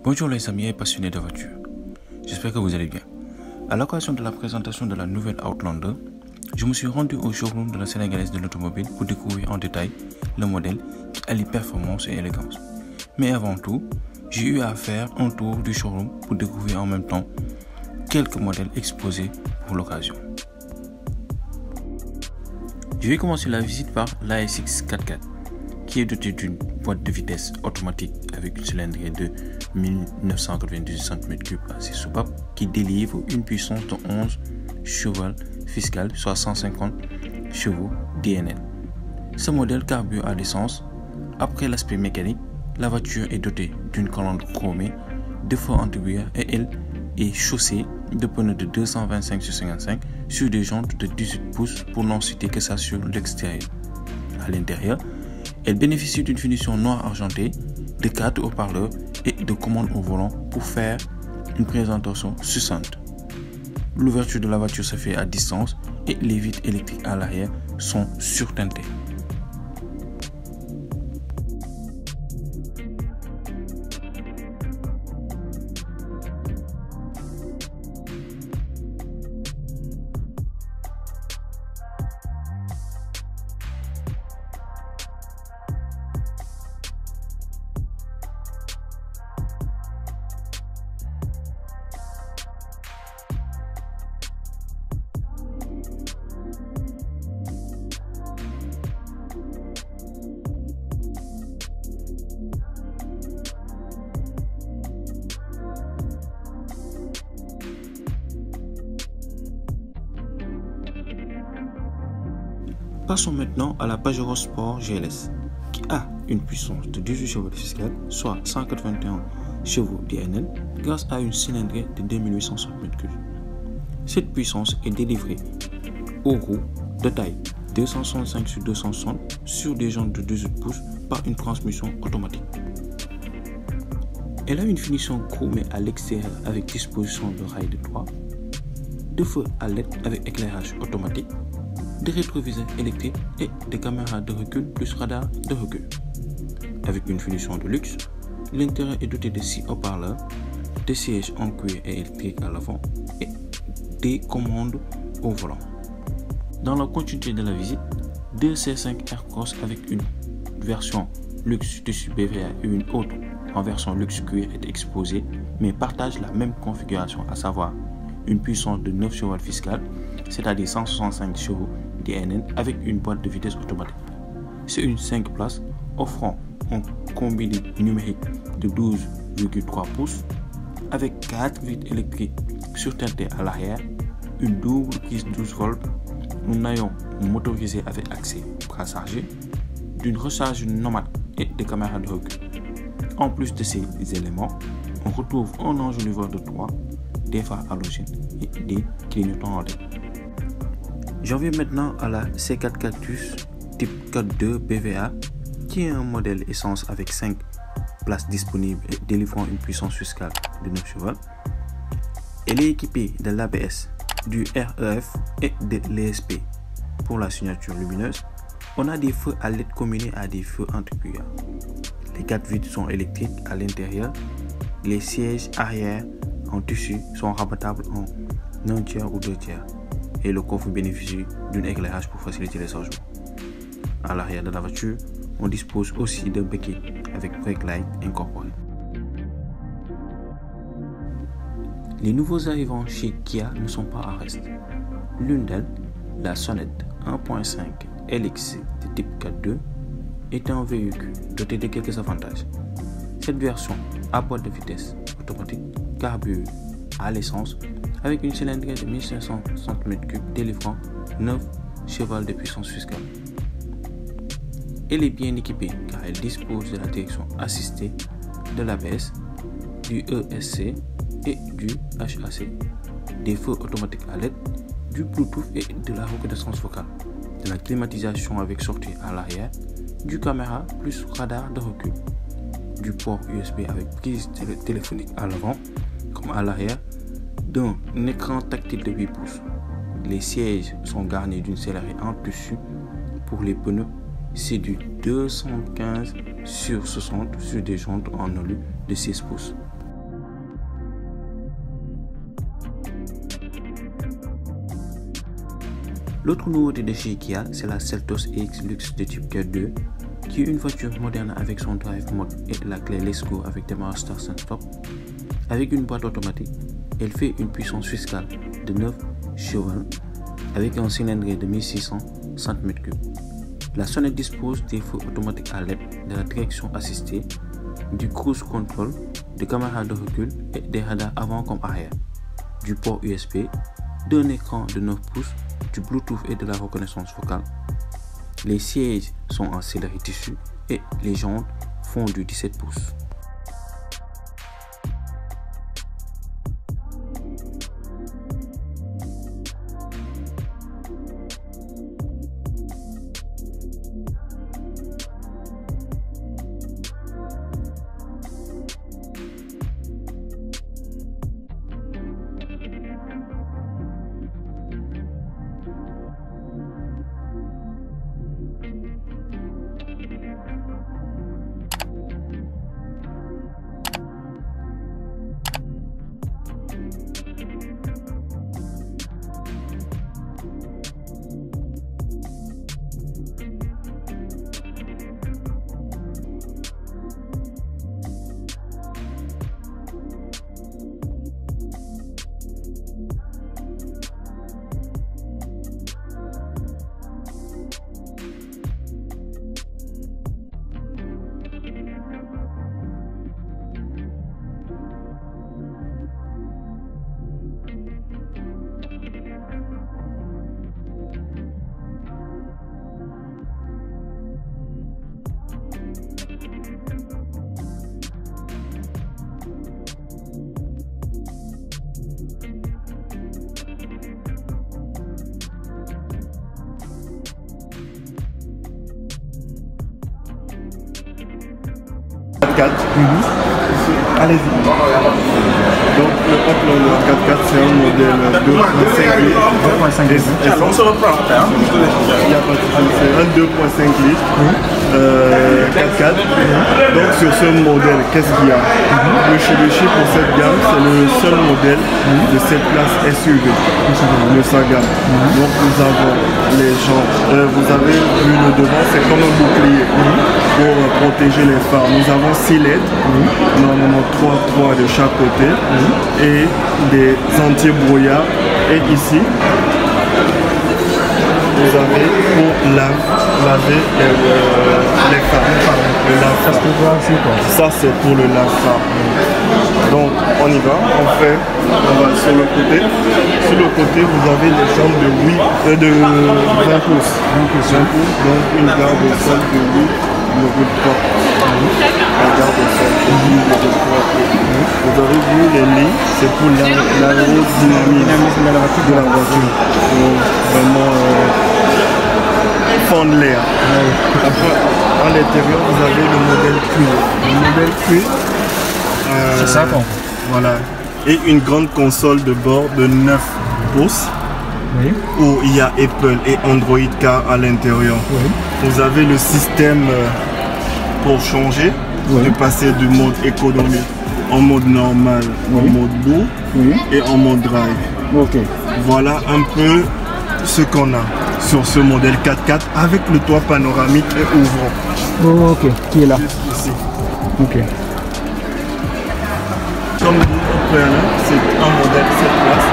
Bonjour les amis et passionnés de voitures, j'espère que vous allez bien. À l'occasion de la présentation de la nouvelle Outlander, je me suis rendu au showroom de la Sénégalaise de l'automobile pour découvrir en détail le modèle qui allie performance et élégance. Mais avant tout, j'ai eu à faire un tour du showroom pour découvrir en même temps quelques modèles exposés pour l'occasion. Je vais commencer la visite par l'ASX 4x4 qui est doté d'une boîte de vitesse automatique avec une cylindrée de 1998 cm3 assez soupape qui délivre une puissance de 11 chevaux fiscal, soit 150 chevaux DNL. Ce modèle carbure à l'essence. Après l'aspect mécanique, la voiture est dotée d'une calandre chromée, de feux anti-brouillard et elle est chaussée de pneus de 225/55 sur des jantes de 18 pouces pour n'en citer que ça sur l'extérieur. À l'intérieur, elle bénéficie d'une finition noire argentée, de 4 haut-parleurs et de commandes au volant pour faire une présentation succincte. L'ouverture de la voiture se fait à distance et les vitres électriques à l'arrière sont surteintées. Passons maintenant à la Pajero Sport GLS qui a une puissance de 18 chevaux fiscal, soit 181 chevaux DNL grâce à une cylindrée de 2800 cm3. Cette puissance est délivrée aux roues de taille 265/260 sur des jantes de 18 pouces par une transmission automatique. Elle a une finition chromée à l'extérieur avec disposition de rails de 3, de feux à LED avec éclairage automatique, de rétroviseurs électriques et de caméras de recul plus radar de recul. Avec une finition de luxe, l'intérieur est doté de 6 haut-parleurs, de sièges en cuir et électriques à l'avant et des commandes au volant. Dans la continuité de la visite, deux C5 Aircross avec une version luxe tissu BVA et une autre en version luxe cuir est exposée mais partagent la même configuration, à savoir une puissance de 9 chevaux fiscal, c'est-à-dire 165 chevaux DNN avec une boîte de vitesse automatique. C'est une 5 places offrant un combiné numérique de 12,3 pouces avec 4 vitres électriques surteintées à l'arrière, une double prise 12 volts, un haillon motorisé avec accès bras chargé, d'une recharge nomade et des caméras de recul. En plus de ces éléments, on retrouve un enjoliveur de 3, des phares halogènes et des clignotants en LED. J'en viens maintenant à la C4 Cactus type 4.2 BVA qui est un modèle essence avec 5 places disponibles et délivrant une puissance fiscale de 9 chevaux. Elle est équipée de l'ABS, du REF et de l'ESP. Pour la signature lumineuse, on a des feux à LED combinés à des feux anti-brouillard. Les 4 vitres sont électriques à l'intérieur. Les sièges arrière en tissu sont rabattables en 1/3 ou 2/3. Et le coffre bénéficie d'un éclairage pour faciliter les changements. À l'arrière de la voiture, on dispose aussi d'un béquet avec brake light incorporé. Les nouveaux arrivants chez Kia ne sont pas en reste. L'une d'elles, la Sonet 1.5 LX de type 4.2, est un véhicule doté de quelques avantages. Cette version a boîte de vitesse automatique, carbure à l'essence, avec une cylindrée de 1500 cm3 délivrant 9 chevaux de puissance fiscale. Elle est bien équipée car elle dispose de la direction assistée, de l'ABS, du ESC et du HAC, des feux automatiques à LED, du Bluetooth et de la reconnaissance vocale, de la climatisation avec sortie à l'arrière, du caméra plus radar de recul, du port USB avec prise téléphonique à l'avant comme à l'arrière, d'un écran tactile de 8 pouces. Les sièges sont garnis d'une sellerie en tissu. Pour les pneus, c'est du 215/60 sur des jantes en alu de 16 pouces. L'autre nouveauté de chez Kia, c'est la Seltos EX Lux de type Tier 2, qui est une voiture moderne avec son drive mode et la clé Let's Go avec démarrage start stop. Avec une boîte automatique, elle fait une puissance fiscale de 9 chevaux avec un cylindrée de 1600 cm3. La sonnette dispose des feux automatiques à LED, de la direction assistée, du cruise control, des caméras de recul et des radars avant comme arrière, du port USB, d'un écran de 9 pouces, du Bluetooth et de la reconnaissance vocale. Les sièges sont en céleri tissu et les jantes font du 17 pouces. Allez-y. Donc le Outlander 4x4 c'est un modèle 2.5 litres. Il y a pas de souci, c'est un 2.5 litres 4x4. Donc sur ce modèle, qu'est-ce qu'il y a? Le Mitsubishi pour cette gamme, c'est le seul modèle de cette classe SUV de sa gamme. Donc nous avons les gens, vous avez vu le devant, c'est comme un bouclier pour protéger les phares. Nous avons 6 LED, normalement 3 de chaque côté et des anti-brouillard. Et ici, vous avez pour laver les phares. Le lave-phare. Ça c'est pour le lave-phare. Donc on y va, on va sur le côté. Sur le côté, vous avez les jambes de 20 pouces. Donc une garde au sol de 8. Vous avez vu les lits, c'est pour l'aérodynamisme de la voiture, pour vraiment fendre l'air. Après, à l'intérieur, vous avez le modèle cuir. Le modèle cuir, c'est ça quoi. Voilà. Et une grande console de bord de 9 pouces. Oui. Où il y a Apple et Android Car à l'intérieur. Oui. Vous avez le système pour changer, de passer du mode économie en mode normal, en mode lourd et en mode drive. Voilà un peu ce qu'on a sur ce modèle 4x4 avec le toit panoramique et ouvrant. Qui est là. Juste ici. Comme dit au préalable, c'est un modèle 7 places.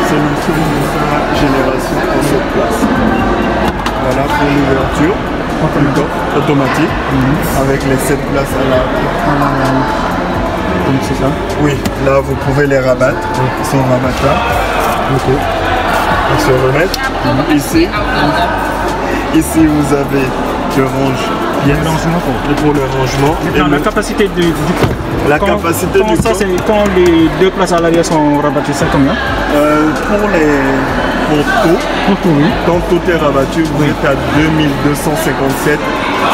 C'est le seul de sa génération en 7 places. Voilà pour l'ouverture automatique avec les 7 places à l'arrière. C'est ça. Oui, là vous pouvez les rabattre. Ils sont rabattables. On se remet. Ici vous avez le range. Il y a le rangement pour le rangement. Et la capacité du pont. La capacité du pont. Quand les 2 places à l'arrière sont rabattues, c'est combien? Pour tout, quand tout est rabattu, vous êtes à 2257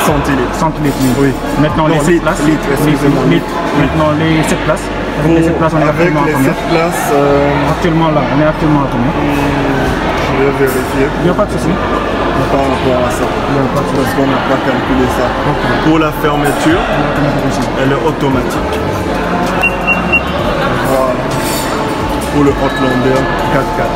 centilitres. Oui. Maintenant les 7 places. Maintenant les 7 places. Avec les 7 places, on est actuellement à combien? Actuellement là, on est actuellement à combien? Je vais vérifier. Il n'y a pas de souci. Par rapport à ça. Parce qu'on n'a pas calculé ça. Pour la fermeture, elle est automatique. Voilà. Pour le Outlander 4x4.